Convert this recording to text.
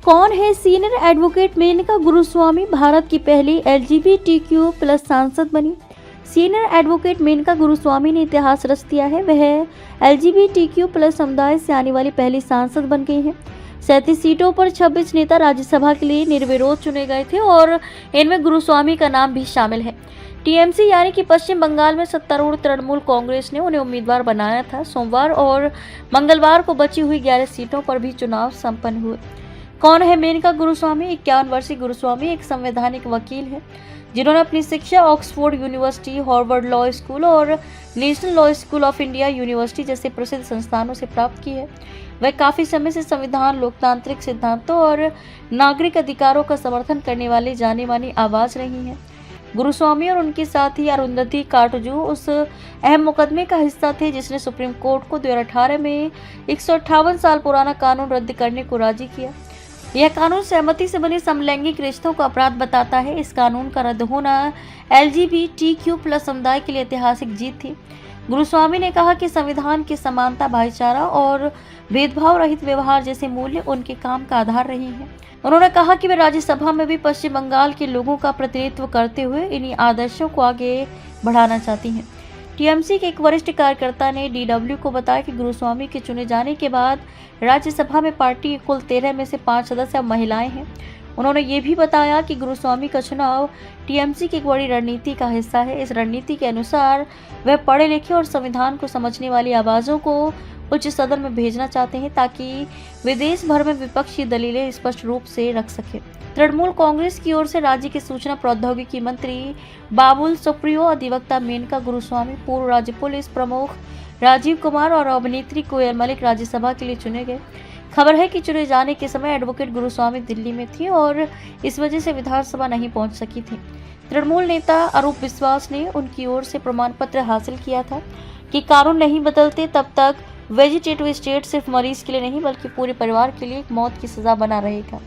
कौन है senior advocate Maneka Guruswamy? Bharat की पहली LGBTQ+ सांसद बनी। सीनियर एडवोकेट मेनका गुरुस्वामी ने इतिहास रच दिया है। वह LGBTQ+ समुदाय से आने वाली पहली सांसद बन गई हैं। 37 सीटों पर 26 नेता राज्यसभा के लिए निर्विरोध चुने गए थे और इनमें गुरुस्वामी का नाम भी शामिल है। TMC यानी कि पश्चिम बंगाल में सत्तारूढ़ तृणमूल कांग्रेस ने उन्हें उम्मीदवार बनाया था। सोमवार और मंगलवार को बची हुई 11 सीटों पर भी चुनाव संपन्न हुए। कौन है मेनका गुरुस्वामी? 51 वर्षीय गुरुस्वामी एक संवैधानिक वकील है जिन्होंने अपनी शिक्षा Oxford university, Harvard law school और national law school of India university जैसे प्रसिद्ध संस्थानों से प्राप्त की है। वह काफी समय से संविधान, लोकतांत्रिक सिद्धांतों और नागरिक अधिकारों का समर्थन करने वाली जानी मानी आवाज रही हैं। गुरुस्वामी और उनके साथी अरुंधति काटजू उस अहम मुकदमे का हिस्सा थे जिसने सुप्रीम कोर्ट को 2018 में 158 साल पुराना कानून रद्द करने को राजी किया। यह कानून सहमति से बने समलैंगिक रिश्तों को अपराध बताता है। इस कानून का रद्द होना LGBTQ+ समुदाय के लिए ऐतिहासिक जीत थी। गुरुस्वामी ने कहा कि संविधान की समानता, भाईचारा और भेदभाव रहित व्यवहार जैसे मूल्य उनके काम का आधार रही हैं। उन्होंने कहा कि वे राज्यसभा में भी पश्चिम बंगाल के लोगों का प्रतिनिधित्व करते हुए इन्हीं आदर्शों को आगे बढ़ाना चाहती हैं। TMC के एक वरिष्ठ कार्यकर्ता ने DW को बताया कि गुरुस्वामी के चुने जाने के बाद राज्यसभा में पार्टी के कुल 13 में से 5 सदस्य अब महिलाएं हैं। उन्होंने ये भी बताया कि गुरुस्वामी का चुनाव TMC की एक बड़ी रणनीति का हिस्सा है। इस रणनीति के अनुसार वह पढ़े लिखे और संविधान को समझने वाली आवाज़ों को उच्च सदन में भेजना चाहते हैं ताकि वे देश भर में विपक्षी दलीलें स्पष्ट रूप से रख सकें। तृणमूल कांग्रेस की ओर से राज्य के सूचना प्रौद्योगिकी मंत्री बाबुल सुप्रियो, अधिवक्ता मेनका गुरुस्वामी, पूर्व राज्य पुलिस प्रमुख राजीव कुमार और अभिनेत्री कोयल मलिक राज्यसभा के लिए चुने गए। खबर है कि चुने जाने के समय एडवोकेट गुरुस्वामी दिल्ली में थी और इस वजह से विधानसभा नहीं पहुंच सकी थी। तृणमूल नेता अरूप विश्वास ने उनकी ओर से प्रमाण पत्र हासिल किया था कि कानून नहीं बदलते तब तक वेजिटेटिव स्टेट सिर्फ मरीज के लिए नहीं बल्कि पूरे परिवार के लिए एक मौत की सजा बना रहेगा।